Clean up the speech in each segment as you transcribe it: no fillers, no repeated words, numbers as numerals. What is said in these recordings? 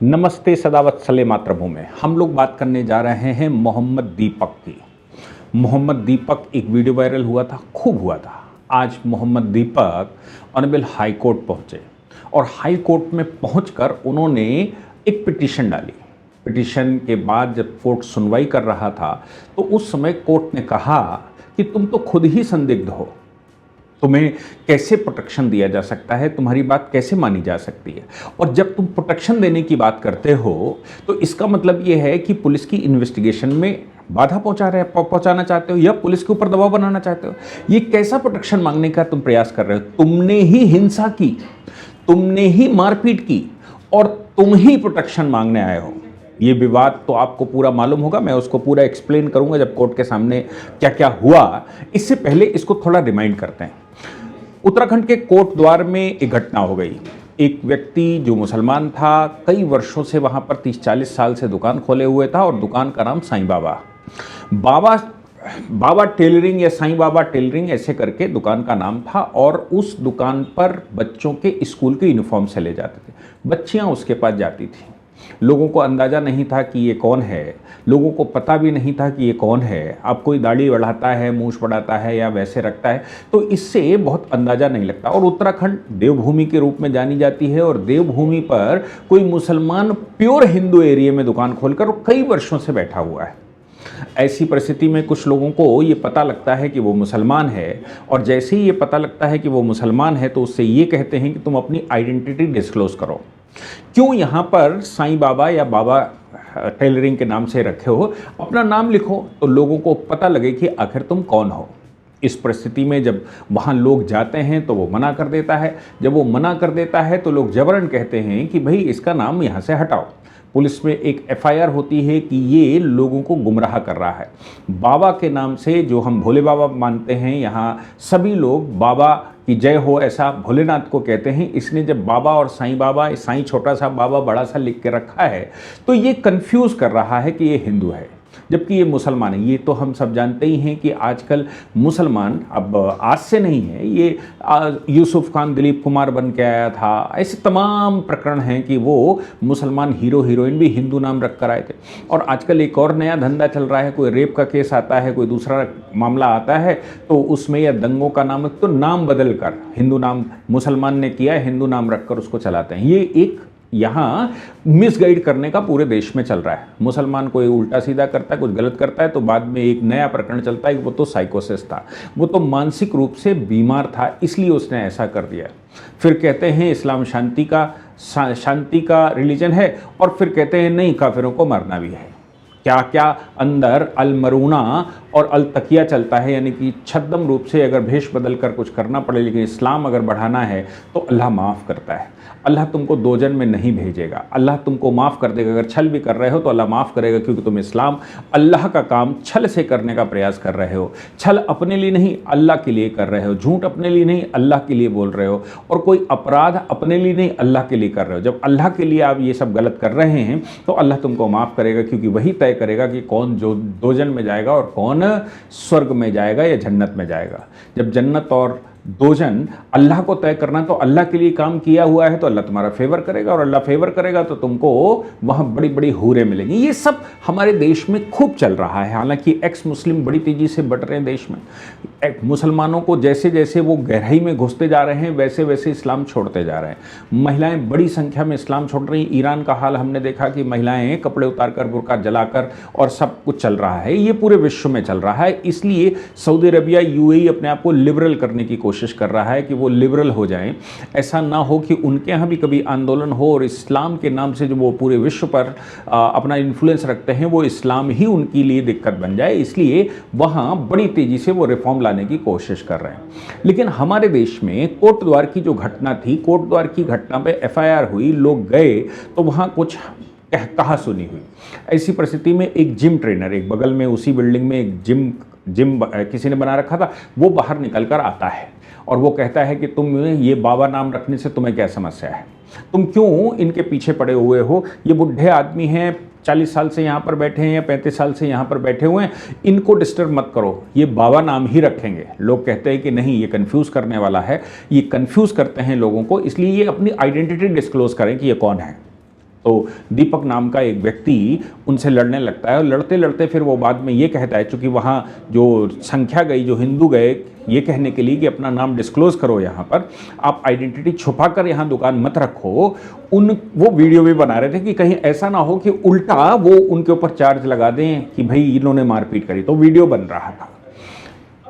नमस्ते सदावत्सले मातृभूमि। हम लोग बात करने जा रहे हैं मोहम्मद दीपक की। मोहम्मद दीपक एक वीडियो वायरल हुआ था, खूब हुआ था। आज मोहम्मद दीपक ऑनरेबल हाई कोर्ट पहुंचे और हाई कोर्ट में पहुंचकर उन्होंने एक पिटीशन डाली। पिटीशन के बाद जब कोर्ट सुनवाई कर रहा था तो उस समय कोर्ट ने कहा कि तुम तो खुद ही संदिग्ध हो, तुम्हें कैसे प्रोटेक्शन दिया जा सकता है, तुम्हारी बात कैसे मानी जा सकती है। और जब तुम प्रोटेक्शन देने की बात करते हो तो इसका मतलब ये है कि पुलिस की इन्वेस्टिगेशन में बाधा पहुंचाना चाहते हो या पुलिस के ऊपर दबाव बनाना चाहते हो। ये कैसा प्रोटेक्शन मांगने का तुम प्रयास कर रहे हो? तुमने ही हिंसा की, तुमने ही मारपीट की और तुम ही प्रोटेक्शन मांगने आए हो। ये विवाद तो आपको पूरा मालूम होगा, मैं उसको पूरा एक्सप्लेन करूंगा जब कोर्ट के सामने क्या क्या हुआ। इससे पहले इसको थोड़ा रिमाइंड करते हैं। उत्तराखंड के कोट द्वार में एक घटना हो गई। एक व्यक्ति जो मुसलमान था, कई वर्षों से वहां पर 30-40 साल से दुकान खोले हुए था और दुकान का नाम साईं बाबा बाबा टेलरिंग या साईं बाबा टेलरिंग ऐसे करके दुकान का नाम था। और उस दुकान पर बच्चों के स्कूल के यूनिफॉर्म से ले जाते थे, बच्चियां उसके पास जाती थी। लोगों को अंदाज़ा नहीं था कि ये कौन है, लोगों को पता भी नहीं था कि ये कौन है। अब कोई दाढ़ी बढ़ाता है, मूछ बढ़ाता है या वैसे रखता है तो इससे बहुत अंदाज़ा नहीं लगता। और उत्तराखंड देवभूमि के रूप में जानी जाती है और देवभूमि पर कोई मुसलमान प्योर हिंदू एरिया में दुकान खोलकर कई वर्षों से बैठा हुआ है। ऐसी परिस्थिति में कुछ लोगों को ये पता लगता है कि वो मुसलमान है और जैसे ही ये पता लगता है कि वो मुसलमान है तो उससे ये कहते हैं कि तुम अपनी आइडेंटिटी डिस्क्लोज करो। क्यों यहाँ पर साईं बाबा या बाबा टेलरिंग के नाम से रखे हो, अपना नाम लिखो तो लोगों को पता लगे कि आखिर तुम कौन हो। इस परिस्थिति में जब वहाँ लोग जाते हैं तो वो मना कर देता है। जब वो मना कर देता है तो लोग जबरन कहते हैं कि भाई इसका नाम यहाँ से हटाओ। पुलिस में एक एफआईआर होती है कि ये लोगों को गुमराह कर रहा है। बाबा के नाम से, जो हम भोले बाबा मानते हैं, यहाँ सभी लोग बाबा की जय हो ऐसा भोलेनाथ को कहते हैं। इसने जब बाबा और साईं बाबा, साईं छोटा सा बाबा बड़ा सा लिख के रखा है तो ये कंफ्यूज कर रहा है कि ये हिंदू है जबकि ये मुसलमान है। ये तो हम सब जानते ही हैं कि आजकल मुसलमान अब आज से नहीं है, ये यूसुफ खान दिलीप कुमार बन के आया था। ऐसे तमाम प्रकरण हैं कि वो मुसलमान हीरो हीरोइन भी हिंदू नाम रख कर आए थे। और आजकल एक और नया धंधा चल रहा है, कोई रेप का केस आता है, कोई दूसरा मामला आता है तो उसमें या दंगों का नाम तो नाम बदल कर हिंदू नाम मुसलमान ने किया है, हिंदू नाम रखकर उसको चलाते हैं। ये एक यहाँ मिसगाइड करने का पूरे देश में चल रहा है। मुसलमान कोई उल्टा सीधा करता है, कुछ गलत करता है तो बाद में एक नया प्रकरण चलता है कि वो तो साइकोसिस था, वो तो मानसिक रूप से बीमार था इसलिए उसने ऐसा कर दिया। फिर कहते हैं इस्लाम शांति का रिलीजन है और फिर कहते हैं नहीं, काफिरों को मरना भी है। क्या क्या अंदर अलमरूना और अल तकिया चलता है, यानी कि छद्म रूप से अगर भेष बदल कर कुछ करना पड़े लेकिन इस्लाम अगर बढ़ाना है तो अल्लाह माफ़ करता है। अल्लाह तुमको दोजन में नहीं भेजेगा, अल्लाह तुमको माफ़ कर देगा। अगर छल भी कर रहे हो तो अल्लाह माफ़ करेगा, क्योंकि तुम इस्लाम अल्लाह का काम छल से करने का प्रयास कर रहे हो। छल अपने लिए नहीं, अल्लाह के लिए कर रहे हो। झूठ अपने लिए नहीं, अल्लाह के लिए बोल रहे हो। और कोई अपराध अपने लिए नहीं, अल्लाह के लिए कर रहे हो। जब अल्लाह के लिए आप ये सब गलत कर रहे हैं तो अल्लाह तुमको माफ़ करेगा, क्योंकि वही तय करेगा कि कौन जो दोजन में जाएगा और कौन स्वर्ग में जाएगा या जन्नत में जाएगा। जब जन्नत और दोजन अल्लाह को तय करना, तो अल्लाह के लिए काम किया हुआ है तो अल्लाह तुम्हारा फेवर करेगा, और अल्लाह फेवर करेगा तो तुमको वहाँ बड़ी बड़ी हूरें मिलेंगी। ये सब हमारे देश में खूब चल रहा है। हालांकि एक्स मुस्लिम बड़ी तेज़ी से बढ़ रहे हैं देश में। मुसलमानों को जैसे जैसे वो गहराई में घुसते जा रहे हैं वैसे वैसे इस्लाम छोड़ते जा रहे हैं। महिलाएं बड़ी संख्या में इस्लाम छोड़ रही हैं। ईरान का हाल हमने देखा कि महिलाएं कपड़े उतारकर, बुर्का जलाकर और सब कुछ चल रहा है। ये पूरे विश्व में चल रहा है। इसलिए सऊदी अरबिया, यूएई अपने आप को लिबरल करने की कोशिश कर रहा है कि वो लिबरल हो जाएं। ऐसा ना हो कि उनके यहाँ भी कभी आंदोलन हो और इस्लाम के नाम से जो वो पूरे विश्व पर अपना इन्फ्लुएंस रखते हैं वो इस्लाम ही उनके लिए दिक्कत बन जाए। इसलिए वहाँ बड़ी तेज़ी से वो रिफॉर्म लाने की कोशिश कर रहे हैं। लेकिन हमारे देश में कोट द्वार की जो घटना थी, कोट द्वार की घटना पे एफआईआर हुई, लोग गए तो वहाँ कुछ कहा सुनी हुई। ऐसी परिस्थिति में एक जिम ट्रेनर, एक बगल में उसी बिल्डिंग में एक जिम किसी ने बना रखा था, वो बाहर निकल कर आता है और वो कहता है कि तुम ये बाबा नाम रखने से तुम्हें क्या समस्या है, तुम क्यों इनके पीछे पड़े हुए हो। ये बुढ़े आदमी हैं, 40 साल से यहाँ पर बैठे हैं या 35 साल से यहाँ पर बैठे हुए हैं, इनको डिस्टर्ब मत करो, ये बाबा नाम ही रखेंगे। लोग कहते हैं कि नहीं, ये कंफ्यूज करने वाला है, ये कंफ्यूज करते हैं लोगों को, इसलिए ये अपनी आइडेंटिटी डिस्क्लोज करें कि ये कौन है। तो दीपक नाम का एक व्यक्ति उनसे लड़ने लगता है और लड़ते लड़ते फिर वो बाद में ये कहता है, चूँकि वहाँ जो संख्या गई, जो हिंदू गए ये कहने के लिए कि अपना नाम डिस्क्लोज करो, यहाँ पर आप आइडेंटिटी छुपा कर यहाँ दुकान मत रखो, वो वीडियो भी बना रहे थे कि कहीं ऐसा ना हो कि उल्टा वो उनके ऊपर चार्ज लगा दें कि भाई इन्होंने मारपीट करी। तो वीडियो बन रहा था,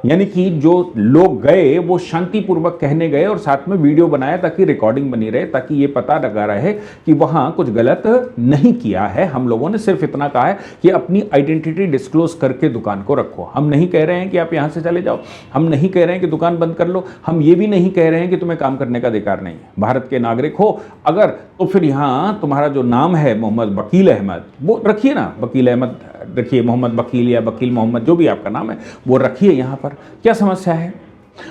यानी कि जो लोग गए वो शांतिपूर्वक कहने गए और साथ में वीडियो बनाया ताकि रिकॉर्डिंग बनी रहे, ताकि ये पता लगा रहे कि वहाँ कुछ गलत नहीं किया है। हम लोगों ने सिर्फ इतना कहा है कि अपनी आइडेंटिटी डिस्क्लोज करके दुकान को रखो। हम नहीं कह रहे हैं कि आप यहाँ से चले जाओ, हम नहीं कह रहे हैं कि दुकान बंद कर लो, हम ये भी नहीं कह रहे हैं कि तुम्हें काम करने का अधिकार नहीं है। भारत के नागरिक हो अगर, तो फिर यहाँ तुम्हारा जो नाम है मोहम्मद वकील अहमद, वो रखिए ना, वकील अहमद रखिए, मोहम्मद वकील या वकील मोहम्मद, जो भी आपका नाम है वो रखिए यहाँ पर, क्या समस्या है।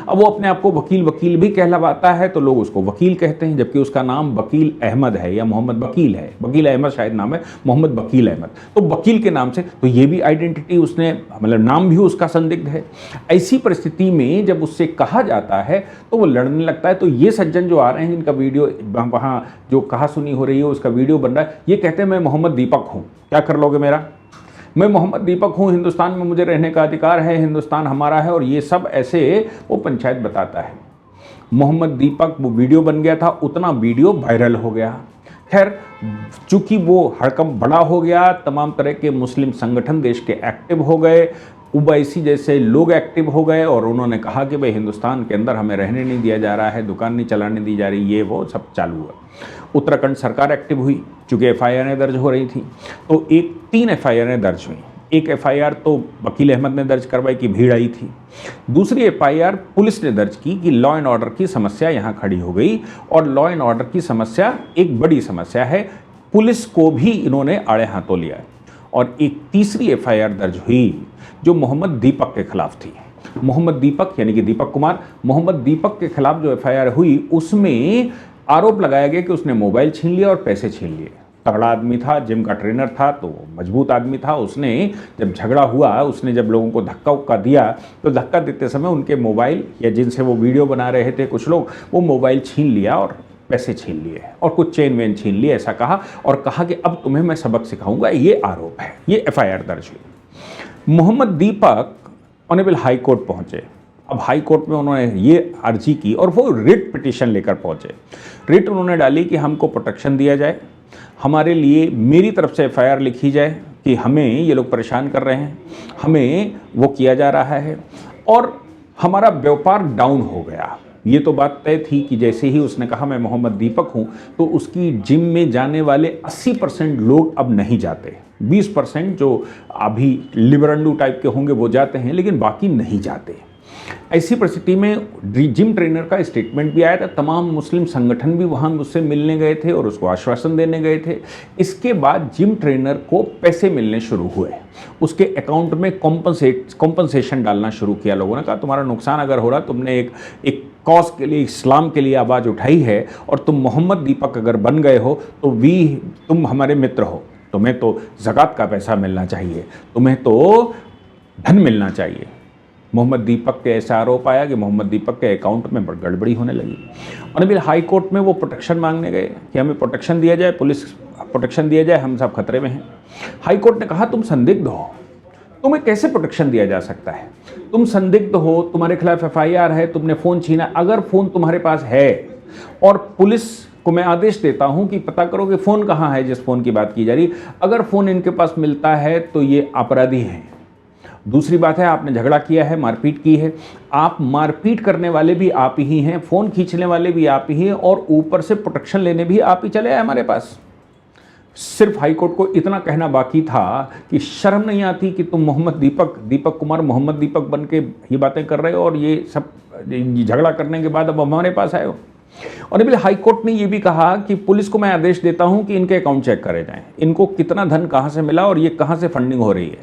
अब वो अपने आप को वकील भी कहलाता है तो लोग उसको वकील कहते हैं, जबकि उसका नाम वकील अहमद है या मोहम्मद वकील है। वकील अहमद शायद नाम है, मोहम्मद वकील अहमद, तो वकील के नाम से, तो ये भी आइडेंटिटी उसने, मतलब नाम भी उसका संदिग्ध है। ऐसी परिस्थिति में जब उससे कहा जाता है तो वो लड़ने लगता है। तो ये सज्जन जो आ रहे हैं, जिनका वीडियो वहाँ जो कहा सुनी हो रही है उसका वीडियो बन रहा है, ये कहते हैं मैं मोहम्मद दीपक हूँ, क्या कर लोगे मेरा, मैं मोहम्मद दीपक हूँ, हिंदुस्तान में मुझे रहने का अधिकार है, हिंदुस्तान हमारा है, और ये सब ऐसे वो पंचायत बताता है। मोहम्मद दीपक वो वीडियो बन गया था, उतना वीडियो वायरल हो गया। खैर, चूंकि वो हड़कंप बड़ा हो गया, तमाम तरह के मुस्लिम संगठन देश के एक्टिव हो गए, उबैसी जैसे लोग एक्टिव हो गए और उन्होंने कहा कि भाई हिंदुस्तान के अंदर हमें रहने नहीं दिया जा रहा है, दुकान नहीं चलाने दी जा रही, ये वो सब चालू हुआ। उत्तराखंड सरकार एक्टिव हुई, चूँकि एफआईआर दर्ज हो रही थी, तो 3 एफआईआर दर्ज हुई। एक एफआईआर तो वकील अहमद ने दर्ज करवाई कि भीड़ आई थी, दूसरी एफआईआर पुलिस ने दर्ज की कि लॉ एंड ऑर्डर की समस्या यहाँ खड़ी हो गई, और लॉ एंड ऑर्डर की समस्या एक बड़ी समस्या है, पुलिस को भी इन्होंने आड़े हाथों लिया। और एक तीसरी एफआईआर दर्ज हुई जो मोहम्मद दीपक के खिलाफ थी। मोहम्मद दीपक यानी कि दीपक कुमार, मोहम्मद दीपक के खिलाफ जो एफआईआर हुई उसमें आरोप लगाया गया कि उसने मोबाइल छीन लिया और पैसे छीन लिए। तगड़ा आदमी था, जिम का ट्रेनर था, तो मजबूत आदमी था। उसने जब झगड़ा हुआ, उसने जब लोगों को धक्का उक्का दिया, तो धक्का देते समय उनके मोबाइल, या जिनसे वो वीडियो बना रहे थे कुछ लोग, वो मोबाइल छीन लिया और पैसे छीन लिए और कुछ चेन वेन छीन लिए, ऐसा कहा, और कहा कि अब तुम्हें मैं सबक सिखाऊंगा। ये आरोप है, ये एफआईआर दर्ज हुई। मोहम्मद दीपक ऑनरेबल हाई कोर्ट पहुंचे। अब हाई कोर्ट में उन्होंने ये अर्जी की और वो रिट पिटीशन लेकर पहुंचे। रिट उन्होंने डाली कि हमको प्रोटेक्शन दिया जाए, हमारे लिए मेरी तरफ से एफआईआर लिखी जाए कि हमें ये लोग परेशान कर रहे हैं, हमें वो किया जा रहा है, और हमारा व्यापार डाउन हो गया। ये तो बात तय थी कि जैसे ही उसने कहा मैं मोहम्मद दीपक हूँ, तो उसकी जिम में जाने वाले 80% लोग अब नहीं जाते। 20% जो अभी लिबरंडू टाइप के होंगे वो जाते हैं, लेकिन बाकी नहीं जाते। ऐसी परिस्थिति में जिम ट्रेनर का स्टेटमेंट भी आया था, तमाम मुस्लिम संगठन भी वहाँ मुझसे मिलने गए थे और उसको आश्वासन देने गए थे। इसके बाद जिम ट्रेनर को पैसे मिलने शुरू हुए, उसके अकाउंट में कॉम्पनसेशन डालना शुरू किया। लोगों ने कहा तुम्हारा नुकसान अगर हो रहा, तुमने एक कॉज के लिए, इस्लाम के लिए आवाज़ उठाई है, और तुम मोहम्मद दीपक अगर बन गए हो तो तुम हमारे मित्र हो, तुम्हें तो ज़कात का पैसा मिलना चाहिए, तुम्हें तो धन मिलना चाहिए। मोहम्मद दीपक के ऐसा आरोप आया कि मोहम्मद दीपक के अकाउंट में गड़बड़ी होने लगी, और फिर हाई कोर्ट में वो प्रोटेक्शन मांगने गए कि हमें प्रोटेक्शन दिया जाए, पुलिस प्रोटेक्शन दिया जाए, हम सब खतरे में हैं। हाई कोर्ट ने कहा तुम संदिग्ध हो, तुम्हें कैसे प्रोटेक्शन दिया जा सकता है, तुम संदिग्ध हो, तुम्हारे खिलाफ एफआईआर है, तुमने फ़ोन छीना। अगर फ़ोन तुम्हारे पास है और पुलिस को मैं आदेश देता हूं कि पता करो कि फ़ोन कहाँ है जिस फ़ोन की बात की जा रही, अगर फ़ोन इनके पास मिलता है तो ये अपराधी हैं। दूसरी बात है, आपने झगड़ा किया है, मारपीट की है, आप मारपीट करने वाले भी आप ही हैं, फ़ोन खींचने वाले भी आप ही हैं, और ऊपर से प्रोटेक्शन लेने भी आप ही चले आए हमारे पास। सिर्फ हाईकोर्ट को इतना कहना बाकी था कि शर्म नहीं आती कि तुम दीपक कुमार मोहम्मद दीपक बन के ये बातें कर रहे हो, और ये सब झगड़ा करने के बाद अब हमारे पास आए हो। और अभी हाई कोर्ट ने ये भी कहा कि पुलिस को मैं आदेश देता हूं कि इनके अकाउंट चेक करे जाएं, इनको कितना धन कहां से मिला और ये कहां से फंडिंग हो रही है,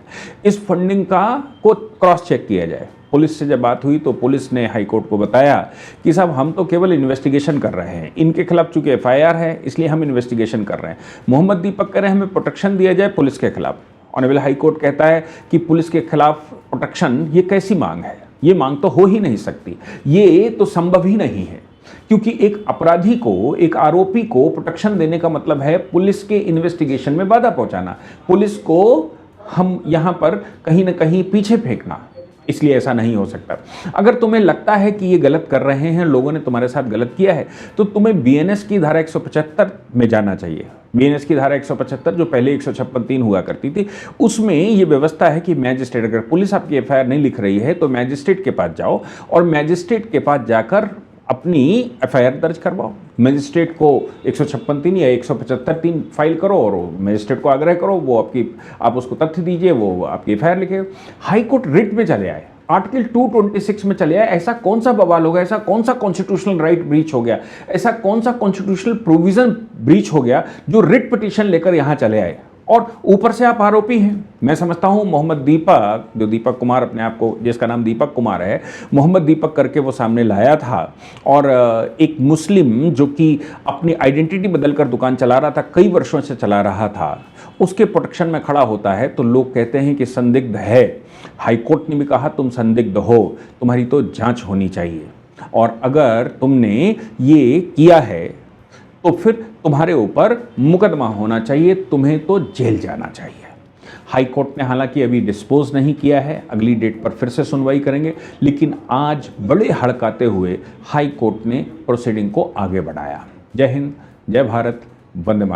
इस फंडिंग को क्रॉस चेक किया जाए। पुलिस से जब बात हुई तो पुलिस ने हाई कोर्ट को बताया कि साहब हम तो केवल इन्वेस्टिगेशन कर रहे हैं, इनके खिलाफ चूंकि एफआईआर है इसलिए हम इन्वेस्टिगेशन कर रहे हैं। मोहम्मद दीपक कह रहे हैं हमें प्रोटेक्शन दिया जाए पुलिस के खिलाफ। ऑनरेबल हाई कोर्ट कहता है कि पुलिस के खिलाफ प्रोटेक्शन ये कैसी मांग है, ये मांग तो हो ही नहीं सकती, ये तो संभव ही नहीं है। क्योंकि एक अपराधी को, एक आरोपी को प्रोटेक्शन देने का मतलब है पुलिस के इन्वेस्टिगेशन में बाधा पहुंचाना, पुलिस को हम यहां पर कहीं ना कहीं पीछे फेंकना। इसलिए ऐसा नहीं हो सकता। अगर तुम्हें लगता है कि ये गलत कर रहे हैं, लोगों ने तुम्हारे साथ गलत किया है, तो तुम्हें बीएनएस की धारा 175 में जाना चाहिए। बीएनएस की धारा 175 जो पहले 156(3) हुआ करती थी, उसमें ये व्यवस्था है कि मैजिस्ट्रेट, अगर पुलिस आपकी एफआईआर नहीं लिख रही है तो मैजिस्ट्रेट के पास जाओ और मैजिस्ट्रेट के पास जाकर अपनी एफआईआर दर्ज करवाओ। मजिस्ट्रेट को 156(3) या 175(3) फाइल करो और मजिस्ट्रेट को आग्रह करो, वो आप उसको तथ्य दीजिए, वो आपकी एफआईआर लिखेगा। हाई कोर्ट रिट में चले आए, आर्टिकल 226 में चले आए। ऐसा कौन सा बवाल हो गया, ऐसा कौन सा कॉन्स्टिट्यूशनल राइट ब्रीच हो गया, ऐसा कौन सा कॉन्स्टिट्यूशनल प्रोविजन ब्रीच हो गया जो रिट पिटीशन लेकर यहां चले आए, और ऊपर से आप आरोपी हैं। मैं समझता हूं मोहम्मद दीपक, जो दीपक कुमार अपने आप को, जिसका नाम दीपक कुमार है, मोहम्मद दीपक करके वो सामने लाया था, और एक मुस्लिम जो कि अपनी आइडेंटिटी बदलकर दुकान चला रहा था, कई वर्षों से चला रहा था, उसके प्रोटेक्शन में खड़ा होता है तो लोग कहते हैं कि संदिग्ध है। हाईकोर्ट ने भी कहा तुम संदिग्ध हो, तुम्हारी तो जांच होनी चाहिए, और अगर तुमने ये किया है तो फिर तुम्हारे ऊपर मुकदमा होना चाहिए, तुम्हें तो जेल जाना चाहिए। हाई कोर्ट ने हालांकि अभी डिस्पोज नहीं किया है, अगली डेट पर फिर से सुनवाई करेंगे, लेकिन आज बड़े हड़काते हुए हाई कोर्ट ने प्रोसीडिंग को आगे बढ़ाया। जय हिंद, जय भारत, वंदे मातरम।